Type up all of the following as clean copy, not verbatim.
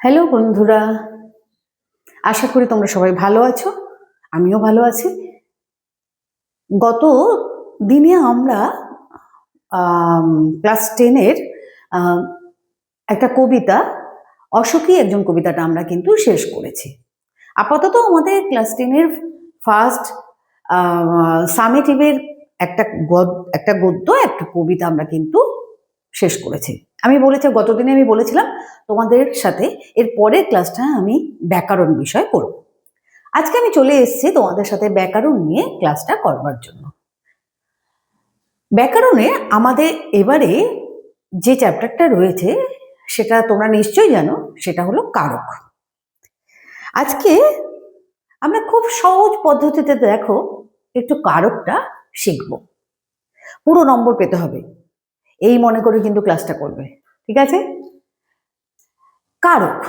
Hello বন্ধুরা, আশা করি তোমরা সবাই ভালো আছো। আমিও ভালো আছি। গত দিনে আমরা ক্লাস 10-এর একটা কবিতা, অশোকী একজন কবিতাটা আমরা কিন্তু শেষ করেছি। আপাতত আমাদের ক্লাস 10-এর ফার্স্ট সামেটিভের একটা গদ্য একটা কবিতা আমরা কিন্তু শেষ করেছি। আমি গত দিনে আমি বলেছিলাম তোমাদের সাথে এর পরের ক্লাসটা আমি ব্যাকরণ বিষয় করব। আজকে আমি চলে এসেছি তোমাদের সাথে ব্যাকরণ নিয়ে ক্লাসটা করবার জন্য। ব্যাকরণে আমাদের এবারে যে চ্যাপ্টারটা রয়েছে সেটা তোমরা নিশ্চয়ই জানো, সেটা হলো কারক। আজকে আমরা খুব সহজ পদ্ধতিতে দেখো একটু কারকটা শিখব। পুরো নম্বর পেতে হবে এই মনে করে কিন্তু ক্লাসটা করবে, ঠিক আছে? কারক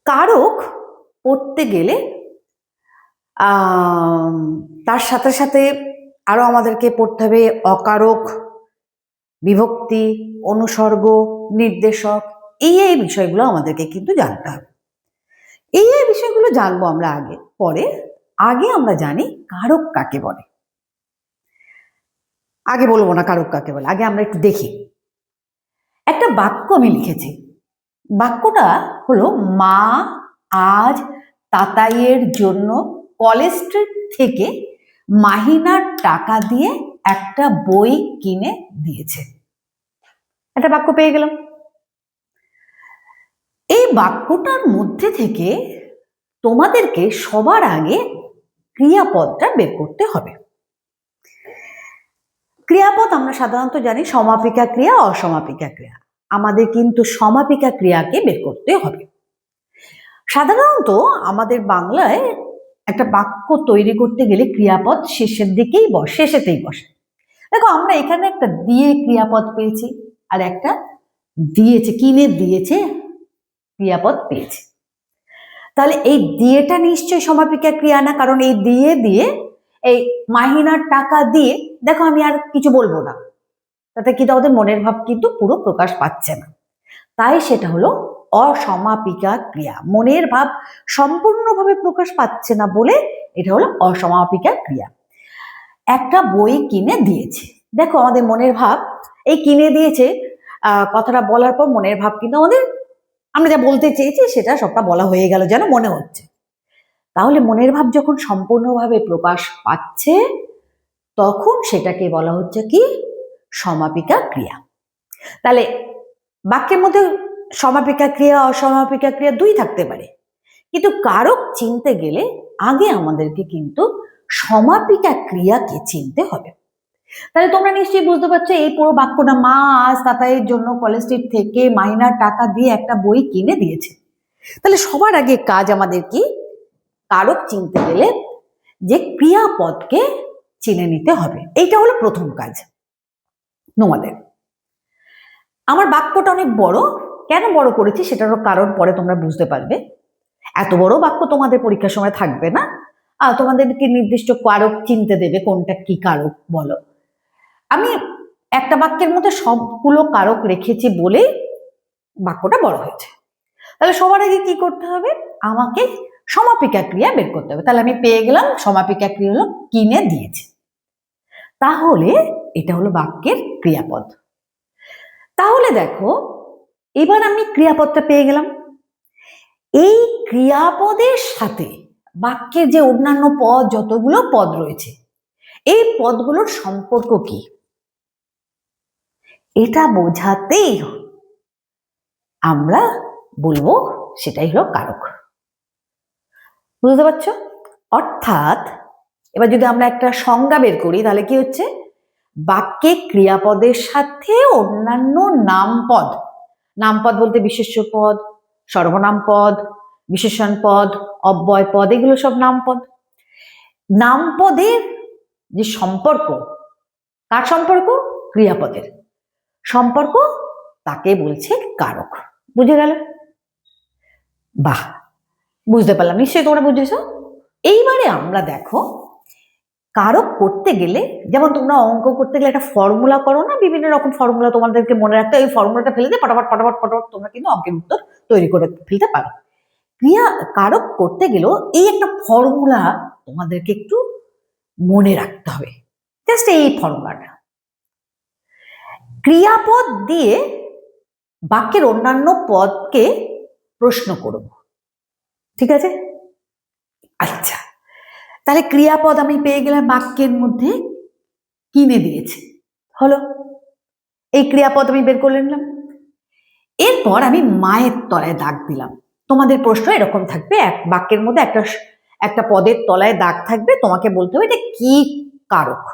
কারক পড়তে গেলে তার সাথে সাথে আরো আমাদেরকে পড়তে হবে অকারক, বিভক্তি, অনুসর্গ, নির্দেশক। এই বিষয়গুলো আমাদেরকে কিন্তু জানতে হবে। এই বিষয়গুলো জানবো আমরা পরে আমরা জানি কারক কাকে বলে। আগে বলবো না কারক কাকে বলে, আগে আমরা একটু দেখি। একটা বাক্য আমি লিখেছি। বাক্যটা হলো, মা আজ তাতাইয়ের জন্য কলেজ স্ট্রিট থেকে মাহিনার টাকা দিয়ে একটা বই কিনে দিয়েছে। একটা বাক্য পেয়ে গেলাম। এই বাক্যটার মধ্যে থেকে তোমাদেরকে সবার আগে ক্রিয়াপদটা বের করতে হবে। ক্রিয়াপদ আমরা সাধারণত জানি সমাপিকা ক্রিয়া, অসমাপিকা ক্রিয়া। আমাদের কিন্তু সমাপিকা ক্রিয়াকে বের করতে হবে। সাধারণত আমাদের বাংলায় একটা বাক্য তৈরি করতে গেলে ক্রিয়াপদ শেষেতেই বসে। দেখো, আমরা এখানে একটা দিয়ে ক্রিয়াপদ পেয়েছি আর একটা দিয়েছে, কিনে দিয়েছে ক্রিয়াপদ পেয়েছি। তাহলে এই দিয়েটা নিশ্চয়ই সমাপিকা ক্রিয়া না, কারণ এই দিয়ে এই মাহিনার টাকা দিয়ে, দেখো আমি আর কিছু বলবো না, তাতে কিন্তু আমাদের মনের ভাব কিন্তু পুরো প্রকাশ পাচ্ছে না, তাই সেটা হলো অসমাপিকা ক্রিয়া। মনের ভাব সম্পূর্ণভাবে প্রকাশ পাচ্ছে না বলে এটা হলো অসমাপিকা ক্রিয়া। একটা বই কিনে দিয়েছে, দেখো আমাদের মনের ভাব এই কিনে দিয়েছে কথাটা বলার পর মনের ভাব কিন্তু আমরা যা বলতে চেয়েছি সেটা সবটা বলা হয়ে গেল যেন মনে হচ্ছে। তাহলে মনের ভাব যখন সম্পূর্ণভাবে প্রকাশ পাচ্ছে তখন সেটাকে বলা হচ্ছে কি? সমাপিকা ক্রিয়া। তাহলে বাক্যের মধ্যে সমাপিকা ক্রিয়া অসমাপিকা ক্রিয়া দুই থাকতে পারে, কিন্তু কারক চিনতে গেলে আগে আমাদেরকে কিন্তু সমাপিকা ক্রিয়াকে চিনতে হবে। তাহলে তোমরা নিশ্চয়ই বুঝতে পারছো এই পুরো বাক্যটা, মা আজ তাতাইয়ের জন্য কলেজ স্ট্রিট থেকে মাইনার টাকা দিয়ে একটা বই কিনে দিয়েছে। তাহলে সবার আগে কাজ আমাদের কি? কারক চিনতে গেলে যে ক্রিয়াপদকে চিনে নিতে হবে। এইটা হলো প্রথম কাজ তোমাদের। আমার বাক্যটা অনেক বড়, কেন বড় করেছি সেটারও কারণ পরে তোমরা বুঝতে পারবে। এত বড় বাক্য তোমাদের পরীক্ষার সময় থাকবে না, আর তোমাদেরকে নির্দিষ্ট কারক চিনতে দেবে, কোনটা কি কারক বলো। আমি একটা বাক্যের মধ্যে সবগুলো কারক রেখেছি বলে বাক্যটা বড় হয়েছে। তাহলে সবার আগে কি করতে হবে? আমাকে সমাপিকা ক্রিয়া বের করতে হবে। তাহলে আমি পেয়ে গেলাম সমাপিকা ক্রিয়া হলো কিনে দিয়েছে। তাহলে এটা হলো বাক্যের ক্রিয়াপদ। তাহলে দেখো, এবার আমি ক্রিয়াপদটা পেয়ে গেলাম। এই ক্রিয়াপদের সাথে বাক্যের যে অন্যান্য পদ, যতগুলো পদ রয়েছে, এই পদগুলোর সম্পর্ক কি এটা বোঝাতেই আমরা বলবো সেটাই হলো কারক। বুঝতে পারছো? অর্থাৎ এবার যদি আমরা একটা সংজ্ঞা বের করি তাহলে কি হচ্ছে? বাক্যে ক্রিয়াপদের সাথে অন্যান্য নামপদ, নামপদ বলতে বিশেষ্য পদ, সর্বনাম পদ, বিশেষণ পদ, অব্যয় পদ, এগুলো সব নামপদ। নামপদের যে সম্পর্ক, কার সম্পর্ক? ক্রিয়াপদের সম্পর্ক, তাকে বলছে কারক। বুঝে গেল? বাহ, বুঝতে পারলাম, নিশ্চয়ই তোমরা বুঝেছো। এইবারে আমরা দেখো কারক করতে গেলে, যেমন তোমরা অঙ্ক করতে গেলে একটা ফর্মুলা করো না, বিভিন্ন রকম ফর্মুলা তোমাদেরকে মনে রাখতে, ওই ফর্মুলাটা ফেলে দিয়ে ফটাফট ফটাফট ফটাফট তোমরা কিন্তু অঙ্কের উত্তর তৈরি করে ফেলতে পারো। ক্রিয়া কারক করতে গেলেও এই একটা ফর্মুলা তোমাদেরকে একটু মনে রাখতে হবে, জাস্ট এই ফর্মুলাটা। ক্রিয়াপদ দিয়ে বাক্যের অন্যান্য পদকে প্রশ্ন করব, ঠিক আছে? আচ্ছা, তাহলে ক্রিয়াপদ আমি পেয়ে গেলাম বাক্যের মধ্যে কিনে দিয়েছে, হলো এই ক্রিয়াপদ আমি বের করে নিলাম। এরপর আমি মায়ের তলায় দাগ দিলাম। তোমাদের প্রশ্ন এরকম থাকবে, এক বাক্যের মধ্যে একটা পদের তলায় দাগ থাকবে, তোমাকে বলতে হবে এটা কি কারক।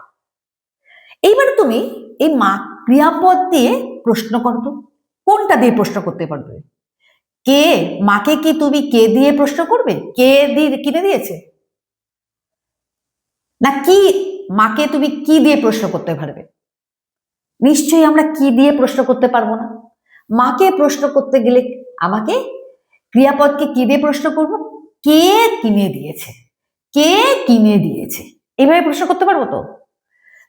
এইবার তুমি এই মা ক্রিয়াপদ দিয়ে প্রশ্ন করো তো, কোনটা দিয়ে প্রশ্ন করতে পারবে? কে, মাকে কি তুমি কে দিয়ে প্রশ্ন করবে? কে দিয়ে কিনে দিয়েছে, না কি মাকে তুমি কি দিয়ে প্রশ্ন করতে পারবে? নিশ্চয়ই আমরা কি দিয়ে প্রশ্ন করতে পারবো না। মাকে প্রশ্ন করতে গেলে আমাকে ক্রিয়াপদকে কি দিয়ে প্রশ্ন করব? কে কিনে দিয়েছে, কে কিনে দিয়েছে, এইভাবে প্রশ্ন করতে পারবো তো?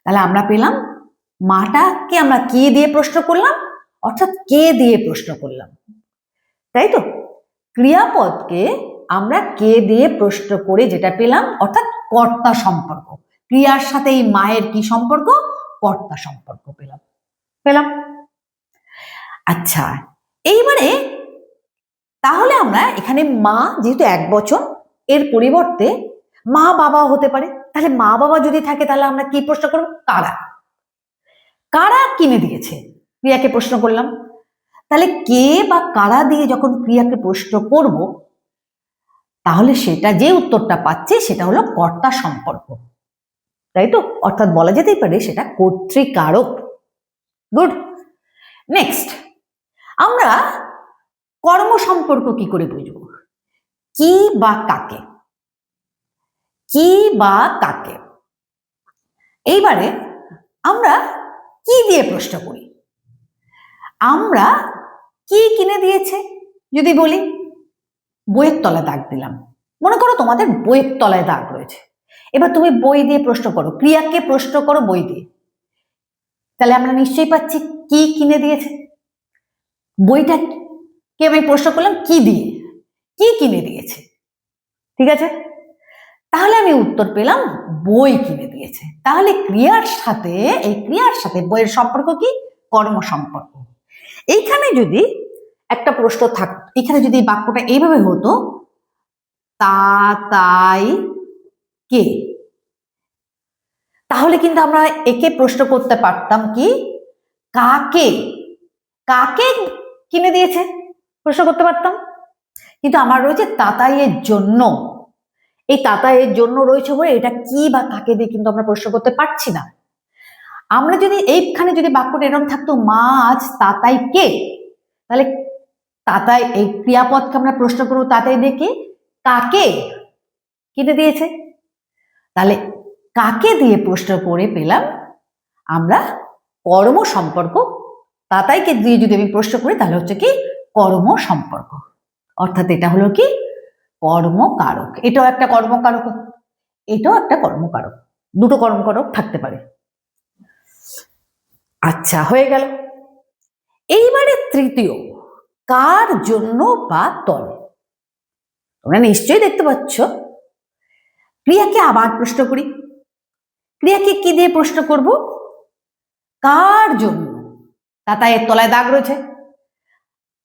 তাহলে আমরা পেলাম মাটাকে আমরা কে দিয়ে প্রশ্ন করলাম, অর্থাৎ কে দিয়ে প্রশ্ন করলাম, তাই তো? ক্রিয়াপদকে আমরা কে দিয়ে প্রশ্ন করে যেটা পেলাম, অর্থাৎ কর্তা সম্পর্ক। ক্রিয়ার সাথে এই মায়ের কি সম্পর্ক? কর্তা সম্পর্ক পেলাম। আচ্ছা, এইবারে তাহলে আমরা এখানে মা যেহেতু এক বচন, এর পরিবর্তে মা বাবা হতে পারে। তাহলে মা বাবা যদি থাকে তাহলে আমরা কি প্রশ্ন করব? কারা, কারা কিনে দিয়েছে, ক্রিয়াকে প্রশ্ন করলাম। তাহলে কে বা কারা দিয়ে যখন ক্রিয়াকে প্রশ্ন করব, তাহলে সেটা যে উত্তরটা পাচ্ছে সেটা হলো কর্তা সম্পর্ক, তাই তো? অর্থাৎ বলা যেতেই পারে সেটা কর্তৃকারক। গুড। নেক্সট, আমরা কর্ম সম্পর্ক কি করে বুঝবো? কি বা কাকে, কি বা কাকে। এইবারে আমরা কি দিয়ে প্রশ্ন করি? আমরা কি কিনে দিয়েছে যদি বলি, বইয়ের তলায় দাগ দিলাম। মনে করো তোমাদের বইয়ের তলায় দাগ রয়েছে, এবার তুমি বই দিয়ে প্রশ্ন করো, ক্রিয়াকে প্রশ্ন করো বই দিয়ে, তাহলে আমরা নিশ্চয়ই পাচ্ছি কি কিনে দিয়েছে। বইটা কে আমি প্রশ্ন করলাম কি দিয়ে, কি কিনে দিয়েছে, ঠিক আছে? তাহলে আমি উত্তর পেলাম বই কিনে দিয়েছে। তাহলে ক্রিয়ার সাথে এই ক্রিয়ার সাথে বইয়ের সম্পর্ক কি? কর্ম সম্পর্ক। এইখানে যদি একটা প্রশ্ন থাকতো, এখানে যদি বাক্যটা এইভাবে হতো, তা তাই কে, তাহলে কিন্তু আমরা একে প্রশ্ন করতে পারতাম কি? কাকে, কাকে কিনে দিয়েছে প্রশ্ন করতে পারতাম। কিন্তু আমার রয়েছে তাতাইয়ের জন্য, এই তাতাইয়ের জন্য রয়েছে বলে এটা কি বা কাকে দিয়ে কিন্তু আমরা প্রশ্ন করতে পারছি না। আমরা যদি এইখানে যদি বাক্যটা এরকম থাকতো মাছ তাতাই কে, তাহলে তাতাই এই ক্রিয়াপদকে আমরা প্রশ্ন করবো তাতাই দেখে কাকে কিনে দিয়েছে। তাহলে কাকে দিয়ে প্রশ্ন করে পেলাম আমরা কর্ম সম্পর্ক। তাতাইকে দিয়ে যদি আমি প্রশ্ন করি তাহলে হচ্ছে কি? কর্ম সম্পর্ক। অর্থাৎ এটা হলো কি? কর্মকারক। এটাও একটা কর্মকারক, এটাও একটা কর্মকারক, দুটো কর্মকারক থাকতে পারে। আচ্ছা, হয়ে গেল। এইবারে তৃতীয়, কার জন্য বা তরে। তোমরা নিশ্চয়ই দেখতে পাচ্ছ ক্রিয়াকে আবার প্রশ্ন করি। ক্রিয়াকে কি দিয়ে প্রশ্ন করব? কার জন্য, তাতাইয়ের তলায় দাগ রয়েছে,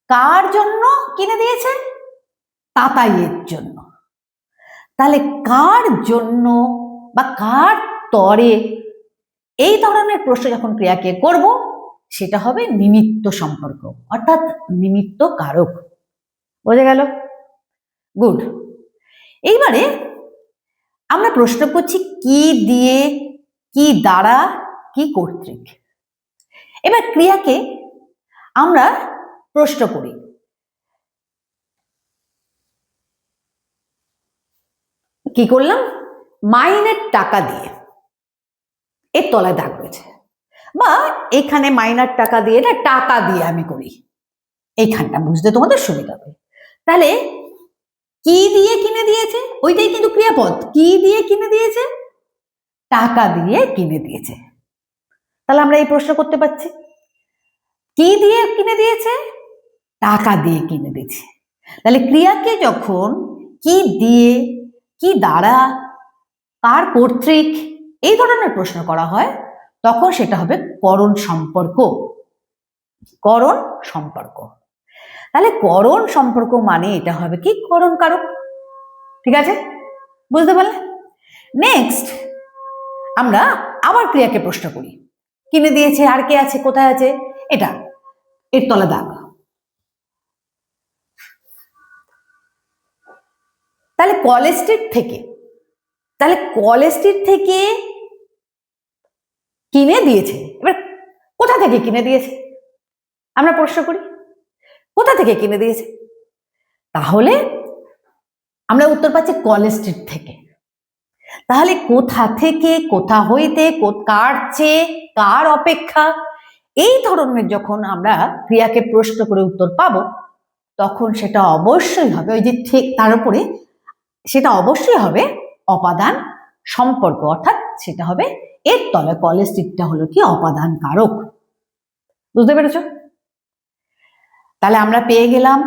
কার জন্য কিনে দিয়েছে? তাতাইয়ের জন্য। তাহলে কার জন্য বা কার তরে, এই ধরনের প্রশ্ন যখন ক্রিয়াকে করব সেটা হবে নিমিত্ত সম্পর্ক, অর্থাৎ নিমিত্ত কারক। বোঝা গেল? গুড। এইবারে আমরা প্রশ্ন করছি কি দিয়ে, কি দ্বারা, কি কর্তৃক। এবার ক্রিয়াকে আমরা প্রশ্ন করি কি করলাম? মাইনের টাকা দিয়ে, এর তলায় দাগ রয়েছে, বা এখানে মাইনার টাকা দিয়ে না টাকা দিয়ে আমি করি, এইখানটা বুঝতে তোমাদের সুবিধা হবে। তাহলে কি দিয়ে কিনে দিয়েছে, ওইটাই কিন্তু ক্রিয়াপদ। কি দিয়ে কিনে দিয়েছে? টাকা দিয়ে কিনে দিয়েছে। তাহলে আমরা এই প্রশ্ন করতে পারছি, কি দিয়ে কিনে দিয়েছে? টাকা দিয়ে কিনে দিয়েছে। তাহলে ক্রিয়াকে যখন কি দিয়ে, কি দ্বারা, কার কর্তৃক এই ধরনের প্রশ্ন করা হয় তখন সেটা হবে করণ সম্পর্ক। করণ সম্পর্ক। তাহলে করণ সম্পর্ক মানে এটা হবে কি? করণ কারক। ঠিক আছে, বুঝতে পারলে? নেক্সট আমরা আবার ক্রিয়াকে প্রশ্ন করি, কিনে দিয়েছে, আর কে আছে, কোথায় আছে, এটা এর তলে দাগ। তাহলে কলেজ স্ট্রিট থেকে, তাহলে কলেজ স্ট্রিট থেকে কিনে দিয়েছে। এবার কোথা থেকে কিনে দিয়েছে আমরা প্রশ্ন করি, কোথা থেকে কিনে দিয়েছে? তাহলে আমরা উত্তর পাচ্ছি কলেজ স্ট্রিট থেকে। তাহলে কোথা থেকে, কোথা হইতে, কার চেয়ে, কার অপেক্ষা, এই ধরনের যখন আমরা ক্রিয়াকে প্রশ্ন করে উত্তর পাবো তখন সেটা অবশ্যই হবে ওই যে ঠিক তার উপরে, সেটা অবশ্যই হবে অপাদান সম্পর্ক, অর্থাৎ সেটা হবে এর তলে কলেজ স্ট্রিটটা হলো কি? অপাদান কারক। বুঝতে পেরেছ? তাহলে আমরা পেয়ে গেলাম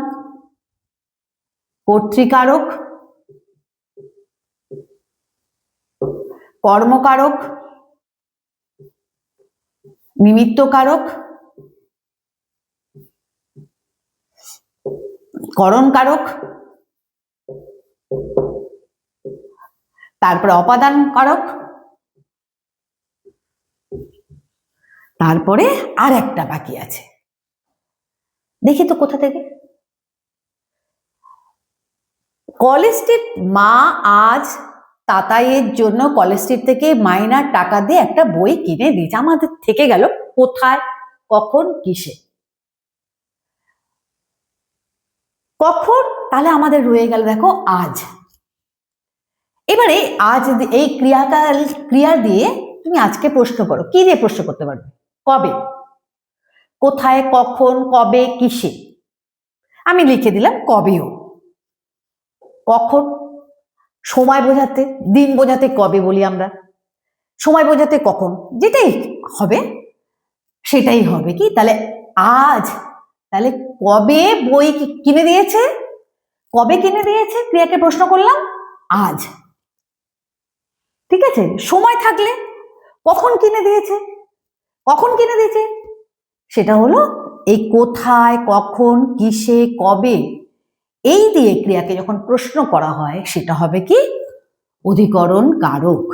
কর্তৃকারক, কর্মকারক, নিমিত্তকারক, করণকারক, তারপরে অপাদান কারক, তারপরে আর একটা বাকি আছে, দেখি তো কোথা থেকে। কলেজ স্ট্রিট, মা আজ তাতাইয়ের জন্য কলেজ স্ট্রিট থেকে মাইনার টাকা দিয়ে একটা বই কিনে দিয়েছে। আমাদের থেকে গেল কোথায়, কখন, কিসে। কখন, তাহলে আমাদের রয়ে গেল দেখো আজ। এবারে আজ এই ক্রিয়া দিয়ে তুমি আজকে প্রশ্ন করো, কি দিয়ে প্রশ্ন করতে পারবে? কবে, কোথায়, কখন, কবে, কিসে। আমি লিখে দিলাম কবেও। কখন সময় বোঝাতে, দিন বোঝাতে কবে বলি আমরা, সময় বোঝাতে কখন, যেটাই হবে সেটাই হবে কি? তাহলে আজ। তাহলে কবে বই কিনে দিয়েছে, কবে কিনে দিয়েছে, ক্রিয়াকে প্রশ্ন করলাম আজ। ঠিক আছে, সময় থাকলে কখন কিনে দিয়েছে, কখন কিনে দিয়েছে সেটা হলো এই কোথায়, কখন, কিসে, কবে, এই দিয়ে ক্রিয়াকে যখন প্রশ্ন করা হয় সেটা হবে কি? অধিকরণ কারক।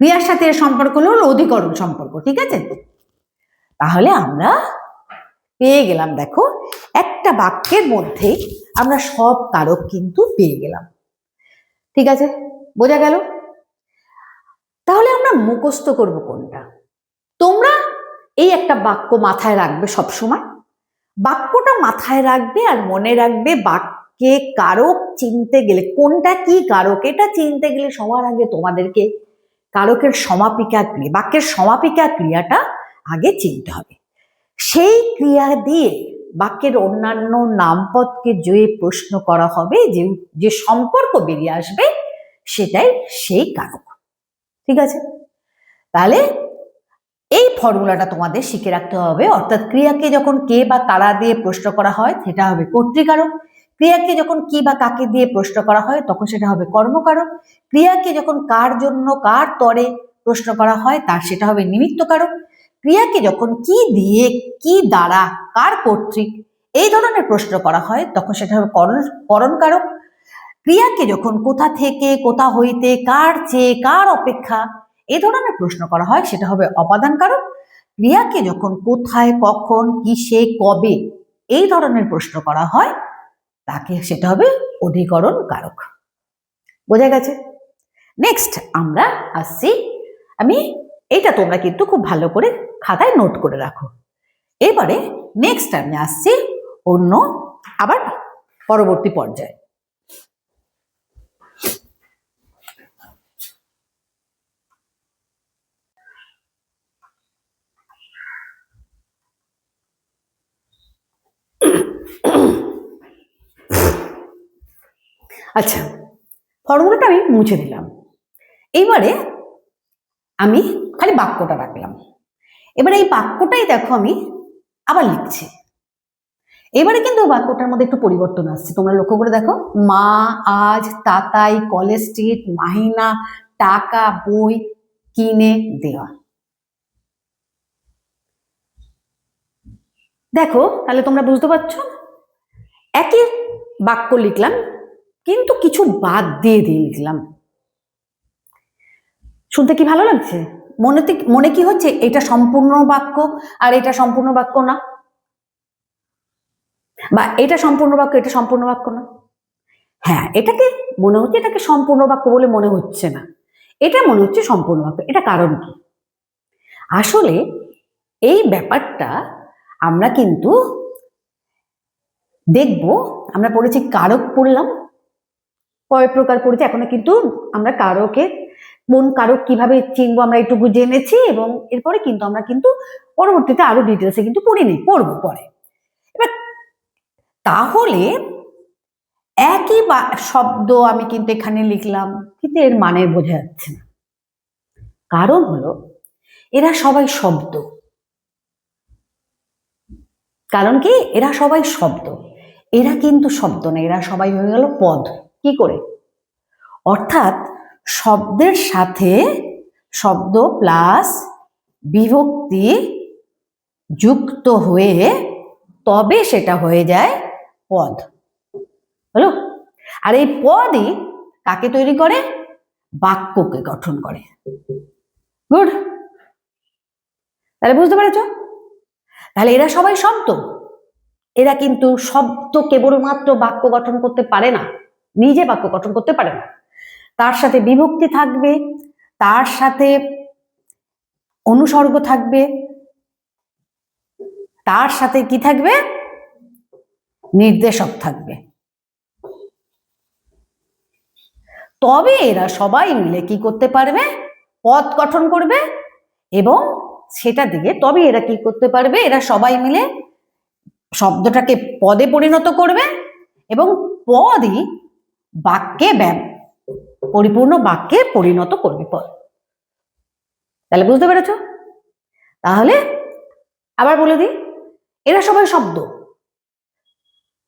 ক্রিয়ার সাথে এর সম্পর্ক হলো অধিকরণ সম্পর্ক। ঠিক আছে, তাহলে আমরা পেয়ে গেলাম, দেখো একটা বাক্যের মধ্যে আমরা সব কারক কিন্তু পেয়ে গেলাম। ঠিক আছে, বোঝা গেল? তাহলে আমরা মুখস্থ করব কোনটা? তোমরা এই একটা বাক্য মাথায় রাখবে সব সময়, বাক্যটা মাথায় রাখবে আর মনে রাখবে বাক্যে কারক চিনতে গেলে কোনটা কি কারক, এটা চিনতে গেলে সবার আগে তোমাদেরকে কারকের সমাপিকা ক্রিয়া, বাক্যের সমাপিকা ক্রিয়াটা আগে চিনতে হবে। সেই ক্রিয়া দিয়ে বাক্যের অন্যান্য নামপদকে যে প্রশ্ন করা হবে, যে সম্পর্ক বেরিয়ে আসবে সেটাই সেই কারক। ঠিক আছে, তাহলে এই ফর্মুলাটা তোমাদের শিখে রাখতে হবে। অর্থাৎ ক্রিয়াকে যখন কে বা কারা দিয়ে প্রশ্ন করা হয় সেটা হবে কর্তৃকারক, ক্রিয়াকে যখন কি বা কাকে দিয়ে প্রশ্ন করা হয় তখন সেটা হবে কর্মকারক, ক্রিয়াকে যখন কার জন্য, কার তরে প্রশ্ন করা হয় তার সেটা হবে নিমিত্তকারক, ক্রিয়াকে যখন কি দিয়ে, কি দ্বারা, কার কর্তৃক এই ধরনের প্রশ্ন করা হয় তখন সেটা হবে করণকারক, ক্রিয়াকে যখন কোথা থেকে, কোথা হইতে, কার চেয়ে, কার অপেক্ষা এই ধরনের প্রশ্ন করা হয় সেটা হবে অপাদান কারক, ক্রিয়াকে যখন কোথায়, কখন, কিসে, কবে এই ধরনের প্রশ্ন করা হয় তাকে সেটা হবে অধিকরণ কারক। বোঝা গেছে? নেক্সট আমরা আসছি, আমি এটা তোমরা কিন্তু খুব ভালো করে খাতায় নোট করে রাখো। এবারে নেক্সট আমি আসছি অন্য আবার পরবর্তী পর্যায়ে। আচ্ছা, ফর্মুলাটা আমি মুছে দিলাম। এইবারে আমি খালি বাক্যটা রাখলাম। এবার এই বাক্যটাই দেখো আমি আবার লিখছি। এবারে কিন্তু বাক্যটার মধ্যে একটু পরিবর্তন আসছে, তোমরা লক্ষ্য করে দেখো। মা, আজ, তাতাই, কলেজ স্ট্রিট, মাহিনা, টাকা, বই, কিনে দেওয়া। দেখো তাহলে তোমরা বুঝতে পারছো, একই বাক্য লিখলাম কিন্তু কিছু বাদ দিয়ে দিয়ে লিখলাম। শুনতে কি ভালো লাগছে? মনে কি হচ্ছে এটা সম্পূর্ণ বাক্য আর এটা সম্পূর্ণ বাক্য না, বা এটা সম্পূর্ণ বাক্য এটা সম্পূর্ণ বাক্য না? হ্যাঁ, এটাকে মনে হচ্ছে এটাকে সম্পূর্ণ বাক্য বলে মনে হচ্ছে না, এটা মনে হচ্ছে সম্পূর্ণ বাক্য। এটা কারণ কি? আসলে এই ব্যাপারটা আমরা কিন্তু দেখব, আমরা পড়েছি কারক, পড়লাম কয় প্রকার পড়েছি, এখনো কিন্তু আমরা কারকে কোন কারক কিভাবে চিনবো আমরা একটু জেনেছি, এবং এরপরে কিন্তু আমরা কিন্তু পরবর্তীতে আরো ডিটেলসে কিন্তু পড়বো পরে। এবার তাহলে একই শব্দ আমি কিন্তু এখানে লিখলাম কিন্তু এর মানে বোঝা যাচ্ছে না। কারণ হলো এরা সবাই শব্দ। কারণ কি? এরা সবাই শব্দ, এরা কিন্তু শব্দ না, এরা সবাই হয়ে গেল পদ। কি করে? অর্থাৎ শব্দের সাথে শব্দ প্লাস বিভক্তি যুক্ত হয়ে তবে সেটা হয়ে যায় পদ, হলো? আর এই পদই কাকে তৈরি করে? বাক্যকে গঠন করে। গুড, তাহলে বুঝতে পেরেছ? তাহলে এরা সবাই শব্দ, এরা কিন্তু শব্দ কেবলমাত্র বাক্য গঠন করতে পারে না, নিজে বাক্য গঠন করতে পারে না, তার সাথে বিভক্তি থাকবে, তার সাথে অনুসর্গ থাকবে, তার সাথে কি থাকবে? নির্দেশক থাকবে। তবে এরা সবাই মিলে কি করতে পারবে? পদ গঠন করবে, এবং সেটা দিয়ে তবে এরা কি করতে পারবে? এরা সবাই মিলে শব্দটাকে পদে পরিণত করবে, এবং পদই বাক্যে পরিপূর্ণ বাক্যে পরিণত করবে পদ। তাহলে বুঝতে পেরেছ? তাহলে আবার বলে দিই, এরা সবাই শব্দ,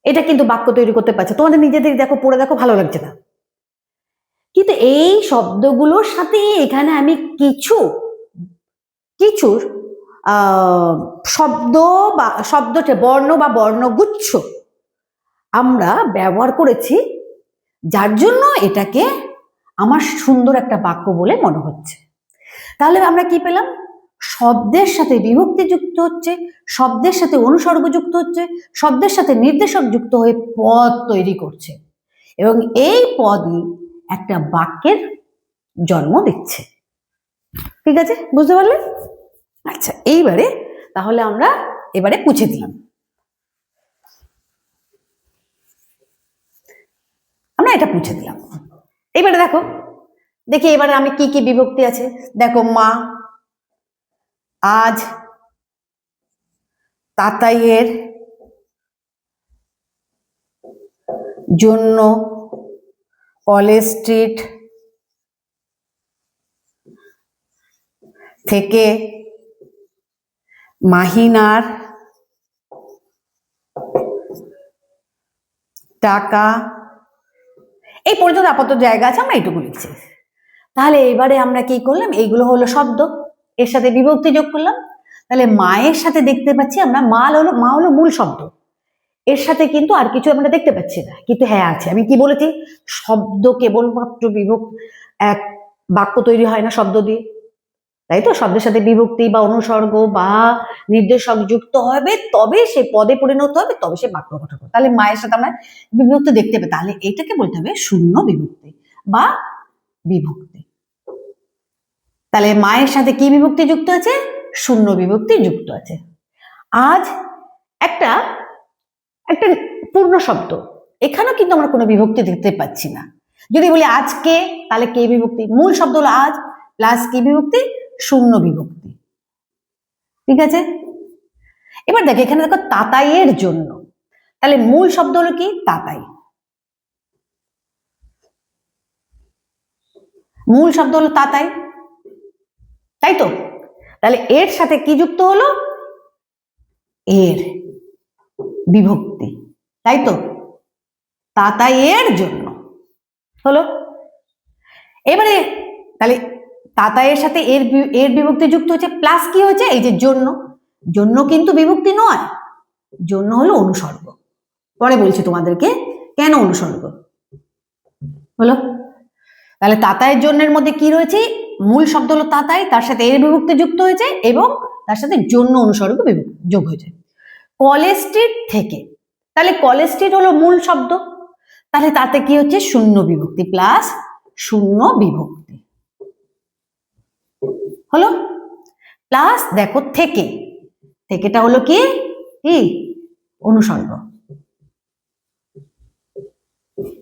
এটা কিন্তু বাক্য তৈরি করতে পারছে। তোমাদের নিজেদের দেখো, পড়ে দেখো, ভালো লাগছে না? কিন্তু এই শব্দগুলোর সাথে এখানে আমি কিছু কিছু শব্দ বা শব্দটা বর্ণ বা বর্ণগুচ্ছ আমরা ব্যবহার করেছি, যার জন্য এটাকে আমার সুন্দর একটা বাক্য বলে মনে হচ্ছে। তাহলে আমরা কি পেলাম? শব্দের সাথে বিভক্তি যুক্ত হচ্ছে, শব্দের সাথে অনুসর্গ যুক্ত হচ্ছে, শব্দের সাথে নির্দেশক যুক্ত হয়ে পদ তৈরি করছে, এবং এই পদই একটা বাক্যের জন্ম দিচ্ছে। ঠিক আছে, বুঝতে পারলে? আচ্ছা, এইবারে তাহলে আমরা এবারে পুছে দিলাম, আমরা এটা পুছে দিলাম। এবারে দেখো, দেখি এবারে আমি কি কি বিভক্তি আছে। দেখো, মা, আজ, তাতাইয়ের জন্য, কলেজ স্ট্রিট, থেকে, মাহিনার, টাকা, এই পর্যন্ত আপাতত জায়গা আছে, আমরা এইটুকু লিখছি। তাহলে এবারে আমরা কি করলাম? এইগুলো হলো শব্দ, এর সাথে বিভক্তি যোগ করলাম। তাহলে মায়ের সাথে দেখতে পাচ্ছি আমরা, মা হলো মূল শব্দ, এর সাথে কিন্তু আর কিছু আমরা দেখতে পাচ্ছি না, কিন্তু হ্যাঁ আছে। আমি কি বলেছি? শব্দ কেবলমাত্র এক বাক্য তৈরি হয় না শব্দ দিয়ে, তাই তো? শব্দের সাথে বিভক্তি বা অনুসর্গ বা নির্দেশক যুক্ত হবে, তবে সে পদে পরিণত হবে, তবে সে বাক্য গঠন হবে। তাহলে মায়ের সাথে আমরা বিভক্তি দেখতে পাই, তাহলে এটাকে বলতে হবে শূন্য বিভক্তি বা বিভক্তি। তাহলে মায়ের সাথে কি বিভক্তি যুক্ত আছে? শূন্য বিভক্তি যুক্ত আছে। আজ একটা একটা পূর্ণ শব্দ, এখানেও কিন্তু আমরা কোনো বিভক্তি দেখতে পাচ্ছি না। যদি বলি আজকে, তাহলে কে বিভক্তি? মূল শব্দ হলো আজ, প্লাস কি বিভক্তি? শূন্য বিভক্তি। ঠিক আছে, এবার দেখো এখানে দেখো তাতাইয়ের জন্য, তাহলে মূল শব্দ হলো কি? তাতাই, মূল শব্দ হলো তাতাই। তাই তো? তাহলে এর সাথে কি যুক্ত হলো? এর বিভক্তি, তাই তো? তাতাইয়ের জন্য হলো। এবারে তাহলে তাতাইয়ের সাথে এর বিভক্তি যুক্ত হচ্ছে, প্লাস কি হয়েছে? এই যে জন্য, জন্য কিন্তু বিভক্তি নয়, জন্য হলো অনুসর্গ। পরে বলছি তোমাদেরকে কেন অনুসর্গ হলো। তাহলে তাতাইয়ের জন্যের মধ্যে কি রয়েছে? মূল শব্দ হলো তাতাই, তার সাথে এর বিভক্তি যুক্ত হয়েছে এবং তার সাথে জন্য অনুসর্গ যোগ হয়েছে। কলেজ স্ট্রিট থেকে, তাহলে কলেজ স্ট্রিট হলো মূল শব্দ, তাহলে তাতে কি হচ্ছে? শূন্য বিভক্তি প্লাস শূন্য বিভক্তি হলো। প্লাস দেখো থেকে, থেকেটা হলো কি? অনুসর্গ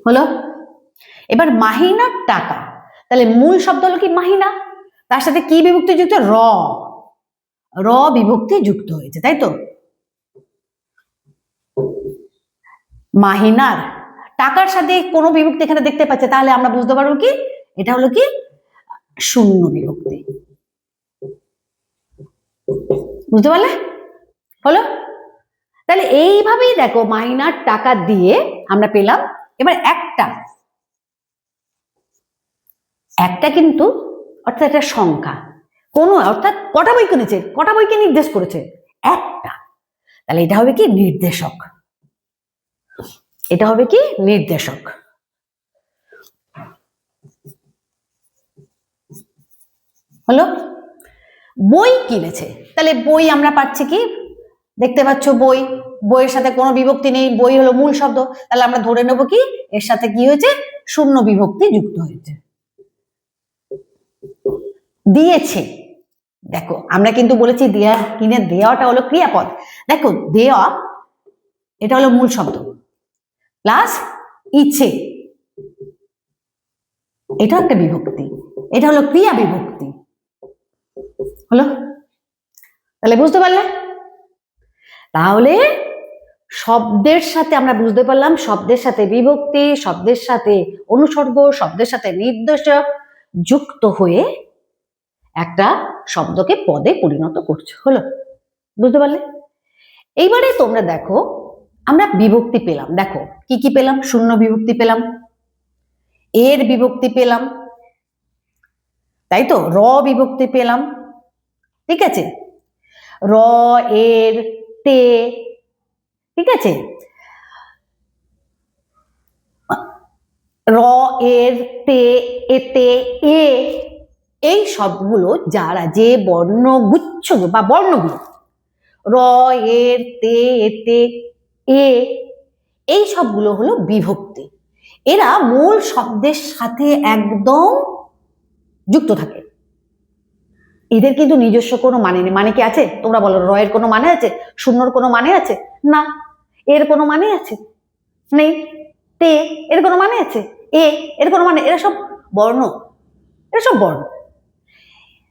হলো। এবার মাহিনার টাকা, তাহলে মূল শব্দ হলো কি? মাহিনা, তার সাথে কি বিভক্তি যুক্ত? র বিভক্তি যুক্ত হয়েছে, তাই তো? মাহিনার টাকার সাথে কোনো বিভক্তি এখানে দেখতে পাচ্ছে, তাহলে আমরা বুঝতে পারবো কি এটা হলো কি? শূন্য বিভক্তি। বুঝতে পারলে? হলো। তাহলে এইভাবেই দেখো মাহিনার টাকা দিয়ে আমরা পেলাম। এবার একটা কিন্তু অর্থাৎ একটা সংখ্যা, কোন অর্থাৎ কটা বই কিনেছে, কটা বইকে নির্দেশ করেছে? একটা। তাহলে এটা হবে কি? নির্দেশক। এটা হবে কি? নির্দেশক হলো। বই কিনেছে, তাহলে বই আমরা পাচ্ছি কি? দেখতে পাচ্ছ বই, বইয়ের সাথে কোনো বিভক্তি নেই, বই হলো মূল শব্দ, তাহলে আমরা ধরে নেব কি এর সাথে কি হয়েছে? শূন্য বিভক্তি যুক্ত হয়েছে। দিয়েছে, দেখো আমরা কিন্তু বলেছি দেয়া, কিনে দেওয়াটা হলো ক্রিয়াপদ। দেখো দেওয়া এটা হলো মূল শব্দ প্লাস ইচ্ছে, এটা একটা বিভক্তি, এটা হলো ক্রিয়া বিভক্তি হলো। তাহলে বুঝতে পারলে? তাহলে শব্দের সাথে আমরা বুঝতে পারলাম, শব্দের সাথে বিভক্তি, শব্দের সাথে অনুসর্গ, শব্দের সাথে নির্দেশক যুক্ত হয়ে একটা শব্দকে পদে পরিণত করছে, হলো। বুঝতে পারলে? এইবারে তোমরা দেখো আমরা বিভক্তি পেলাম, দেখো কি কি পেলাম? শূন্য বিভক্তি পেলাম, এর বিভক্তি পেলাম, তাই তো? র বিভক্তি পেলাম, ঠিক আছে? র, এর, তে, ঠিক আছে? র, এর, তে, এতে, এ, এই সবগুলো যারা যে বর্ণগুচ্ছ বা বর্ণগুলো র, এর, তে, এতে, এ, এই সবগুলো হলো বিভক্তি। এরা মূল শব্দের সাথে একদম যুক্ত থাকে, এদের কিন্তু নিজস্ব কোনো মানে নেই। মানে কি আছে? তোমরা বলো, র এর কোনো মানে আছে? শূন্যর কোনো মানে আছে? না। এর কোনো মানে আছে? নেই। তে এর কোনো মানে আছে? এর কোনো মানে? এরা সব বর্ণ, এরা সব বর্ণ।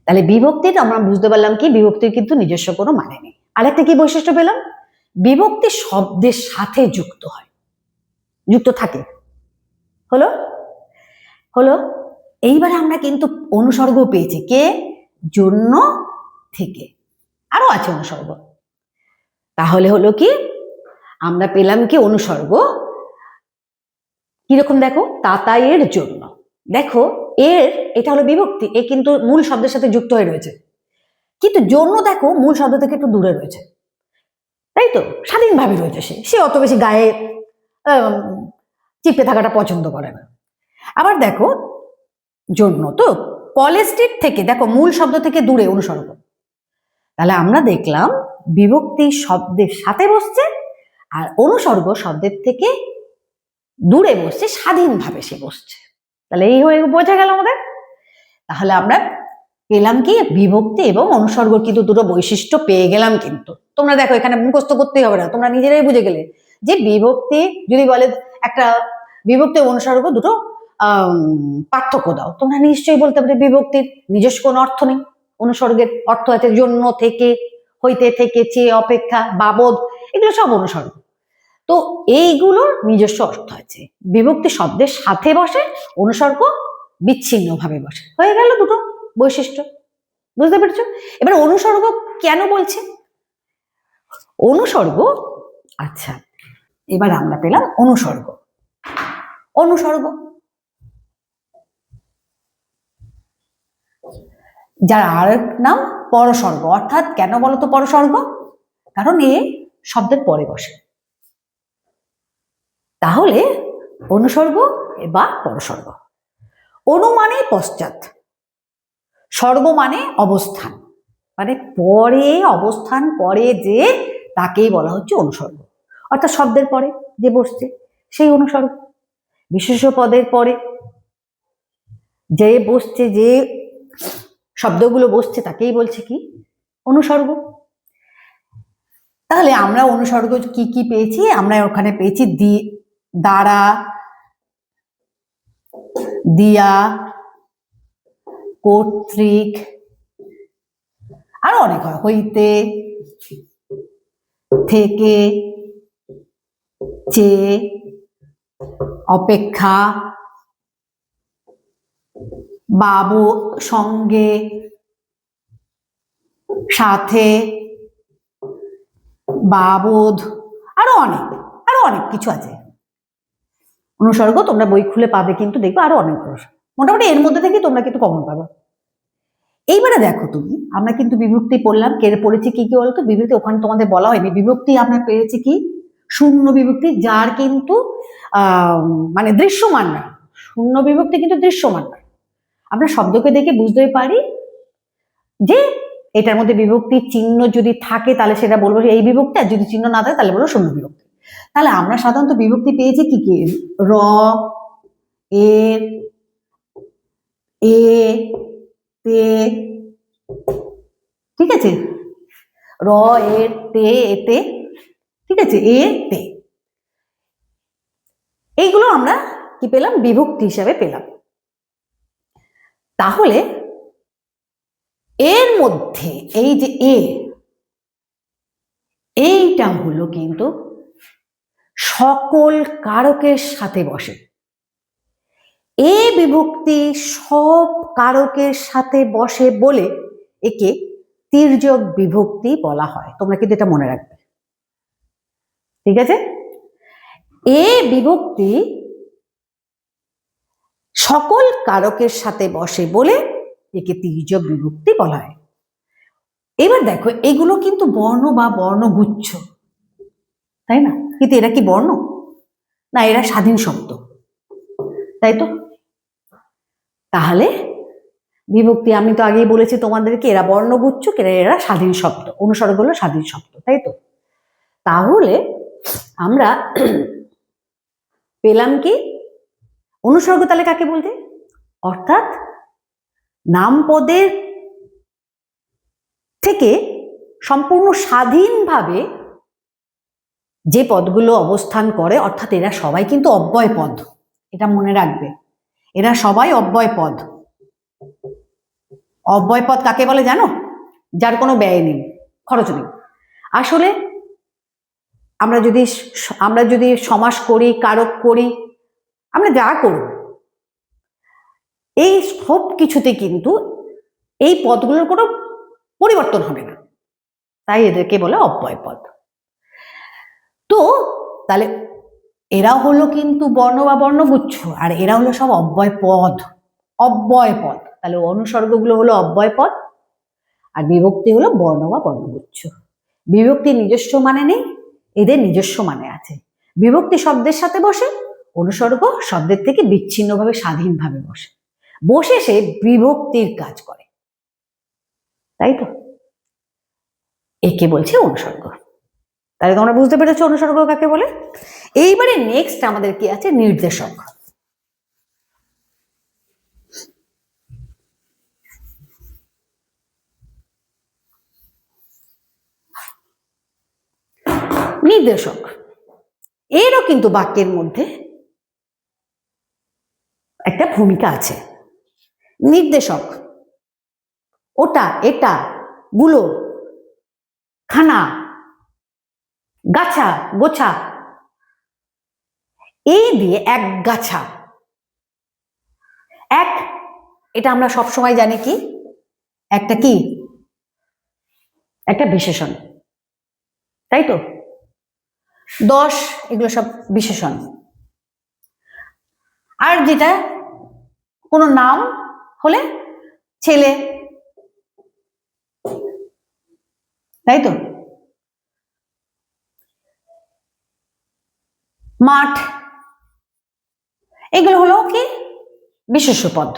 তাহলে বিভক্তিটা আমরা বুঝতে পারলাম কি বিভক্তির কিন্তু নিজস্ব কোনো মানে নেই। আরেকটা কি বৈশিষ্ট্য পেলাম? বিভক্তি শব্দের সাথে যুক্ত হয়, যুক্ত থাকে, হলো। হলো। এইবারে আমরা কিন্তু অনুসর্গ পেয়েছি, কে? জন্য থেকে, আরো আছে অনুসর্গ। তাহলে হলো কি আমরা পেলাম কি অনুসর্গ কিরকম? দেখো তাতাইয়ের জন্য, দেখো এর এটা হলো বিভক্তি, এ কিন্তু মূল শব্দের সাথে যুক্ত হয়ে রয়েছে, কিন্তু জন্য দেখো মূল শব্দ থেকে একটু দূরে রয়েছে, তাই তো? স্বাধীনভাবে রয়েছে, সে অত বেশি গায়ে চিপে থাকাটা পছন্দ করে না। আবার দেখো জন্য তো কলেজ স্ট্রিট থেকে, দেখো মূল শব্দ থেকে দূরে অনুসর্গ। তাহলে আমরা দেখলাম বিভক্তি শব্দের সাথে বসছে আর অনুসর্গ শব্দের থেকে দূরে বসছে, স্বাধীনভাবে সে বসছে। তাহলে এই হয়ে বোঝা গেল আমাদের। তাহলে আমরা পেলাম কি বিভক্তি এবং অনুসর্গ কিন্তু দুটো বৈশিষ্ট্য পেয়ে গেলাম। কিন্তু তোমরা দেখো এখানে মুখস্থ করতেই হবে না, তোমরা নিজেরাই বুঝে গেলে যে বিভক্তি যদি বলে একটা বিভক্তি অনুসর্গ দুটো পার্থক্য দাও, তোমরা নিশ্চয়ই বলতে পারবে বিভক্তির নিজস্ব কোনো অর্থ নেই, অনুসর্গের অর্থ আছে জন্য, থেকে, হইতে, থেকে, চেয়ে, অপেক্ষা, বাবদ, এগুলো সব অনুসর্গ। তো এইগুলোর নিজস্ব অর্থ আছে। বিভক্তি শব্দের সাথে বসে, অনুসর্গ বিচ্ছিন্নভাবে বসে, হয়ে গেল দুটো বৈশিষ্ট্য। বুঝতে পেরেছো? এবার অনুসর্গ কেন বলছে? অনুসর্গ, আচ্ছা এবার আমরা পেলাম অনুসর্গ। অনুসর্গ যার আরেক নাম পরসর্গ। অর্থাৎ কেন বলতো পরসর্গ? কারণ এ শব্দের পরে বসে। তাহলে অনুসর্গ বা পরসর্গ। অনু মানে পশ্চাৎ, স্বর্গ মানে অবস্থান, মানে পরে অবস্থান করে যে তাকেই বলা হচ্ছে অনুসর্গ। অর্থাৎ শব্দের পরে যে বসছে সেই অনুসর্গ। বিশেষ্য পদের পরে যে বসছে, যে শব্দগুলো বসছে তাকেই বলছে কি? অনুসর্গ। তাহলে আমরা অনুসর্গ কি কি পেয়েছি? আমরা ওখানে পেয়েছি দ্বারা, দিয়া, কর্তৃক, আরো অনেক হয়, হইতে, থেকে, চেয়ে, অপেক্ষা, বাবু, সঙ্গে, সাথে, বাবোধ, আরো অনেক কিছু আছে অনুসর্গ। তোমরা বই খুলে পাবে, কিন্তু দেখবে আরো অনেক মোটামুটি এর মধ্যে থেকে তোমরা কিন্তু কমন পাবে। এইবারে দেখো তুমি, আমরা কিন্তু বিভক্তি পড়লাম, কে পড়েছি কি কি বলতো? বিভক্তি ওখানে তোমাদের বলা হয়নি। বিভক্তি আমরা পেয়েছি কি? শূন্য বিভক্তি, যার কিন্তু মানে দৃশ্যমান না। শূন্য বিভক্তি কিন্তু দৃশ্যমান না। আমরা শব্দকে দেখে বুঝতে পারি যে এটার মধ্যে বিভক্তির চিহ্ন যদি থাকে তাহলে সেটা বলবো এই বিভক্তি, আর যদি চিহ্ন না থাকে তাহলে বলবো শূন্য বিভক্তি। তাহলে আমরা সাধারণত বিভক্তি পেয়েছি কি কি? র, এর, এ, তে, ঠিক আছে? র, এর, তে, এতে, ঠিক আছে? এ, তে, এইগুলো আমরা কি পেলাম? বিভক্তি হিসাবে পেলাম। তাহলে এর মধ্যে এই যে এইটা হলো কিন্তু সকল কারকের সাথে বসে। এ বিভক্তি সব কারকের সাথে বসে বলে একে তির্যক বিভক্তি বলা হয়। তোমরা কিন্তু এটা মনে রাখবে, ঠিক আছে? এ বিভক্তি সকল কারকের সাথে বসে বলে একে তির্যক বিভক্তি বলা হয়। এবার দেখো, এগুলো কিন্তু বর্ণ বা বর্ণগুচ্ছ, তাই না? কিন্তু এরা কি বর্ণ? না, এরা স্বাধীন শব্দ, তাই তো? তাহলে বিভক্তি আমি তো আগেই বলেছি তোমাদেরকে, এরা বর্ণগুচ্ছ, এরা স্বাধীন শব্দ। অনুসর্গ হলো স্বাধীন শব্দ, তাই তো? তাহলে আমরা পেলাম কি? অনুসর্গ তাহলে কাকে বলতে? অর্থাৎ নামপদের থেকে সম্পূর্ণ স্বাধীনভাবে যে পদগুলো অবস্থান করে, অর্থাৎ এরা সবাই কিন্তু অব্যয় পদ। এটা মনে রাখবে, এরা সবাই অব্যয় পদ। অব্যয় পদ কাকে বলে জানো? যার কোনো ব্যয় নেই, খরচ নেই। আসলে আমরা যদি সমাস করি, কারক করি, আমরা যা করব, এই সব কিছুতে কিন্তু এই পদগুলোর কোনো পরিবর্তন হবে না, তাই এদেরকে বলে অব্যয় পদ। তো তাহলে এরা হলো কিন্তু বর্ণ বা বর্ণগুচ্ছ, আর এরা হলো সব অব্যয় পদ। অব্যয় পদ, তাহলে অনুসর্গগুলো হলো অব্যয় পদ, আর বিভক্তি হলো বর্ণ বা বর্ণগুচ্ছ। বিভক্তি নিজস্ব মানে নেই, এদের নিজস্ব মানে আছে। বিভক্তি শব্দের সাথে বসে, অনুসর্গ শব্দের থেকে বিচ্ছিন্নভাবে স্বাধীনভাবে বসে বসে সে বিভক্তির কাজ করে, তাই তো? একে বলছে অনুসর্গ। তাহলে তোমরা বুঝতে পেরেছো অনুসর্গ কাকে বলে। এইবারে নেক্সট আমাদের কি আছে? নির্দেশক। নির্দেশক এরও কিন্তু বাক্যের মধ্যে একটা ভূমিকা আছে। নির্দেশক ওটা, এটা, গুলো, খানা, গাছা, গোছা, এই দিয়ে এক গাছা, এক, এটা আমরা সব সময় জানি কি? একটা কি, একটা বিশেষণ, তাই তো? দশ, এগুলো সব বিশেষণ। আর যেটা কোনো নাম হলে ছেলে, তাই তো? মাঠ, এগুলো হলো কি বিশেষ্য পদ।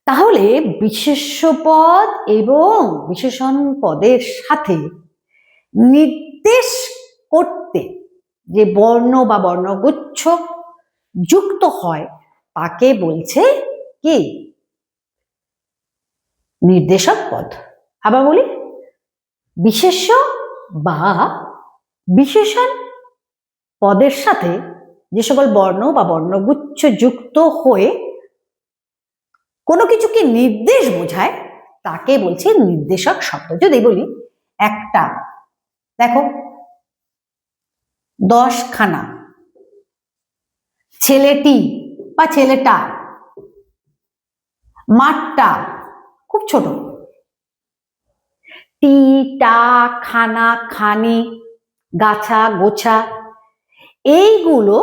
তাহলে বিশেষ্য পদ এবং বিশেষণ পদের সাথে নির্দেশ করতে যে বর্ণ বা বর্ণগুচ্ছ যুক্ত হয় তাকে বলছে কি, নির্দেশক পদ। আবার বলি, বিশেষ্য বা বিশেষণ পদের সাথে যে সকল বর্ণ বা বর্ণগুচ্ছ যুক্ত হয়ে কোনো কিছুকে নির্দেশ বোঝায় তাকে বলছে নির্দেশক শব্দ। যদি বলি একটা, দেখো 10খানা, ছেলেটি বা ছেলেটা, মাঠটা খুব ছোট, টি, টা, খানা, খানি, গাছা, গোছা, এইগুলো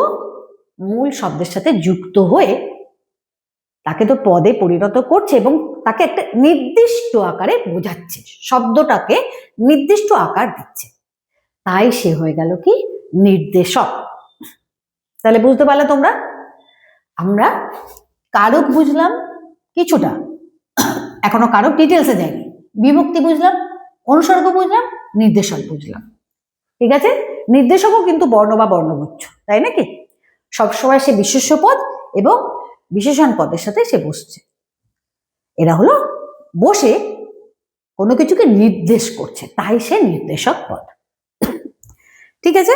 মূল শব্দের সাথে যুক্ত হয়ে তাকে তো পদে পরিণত করছে এবং তাকে একটা নির্দিষ্ট আকারে বোঝাচ্ছে, শব্দটাকে নির্দিষ্ট আকার দিচ্ছে, তাই সে হয়ে গেল কি নির্দেশক। তাহলে বুঝতে পারলে তোমরা? আমরা কারক বুঝলাম কিছুটা, এখনো কারক ডিটেলসে যায়নি। বিভক্তি বুঝলাম, অনুসর্গ বুঝলাম, নির্দেশক বুঝলাম। ঠিক আছে? নির্দেশকও কিন্তু বর্ণ বা বর্ণগুচ্ছ, তাই নাকি? সবসময় সে বিশেষ্য পদ এবং বিশেষণ পদের সাথে সে বসছে, এরা হলো বসে কোনো কিছুকে নির্দেশ করছে, তাই সে নির্দেশক পদ। ঠিক আছে?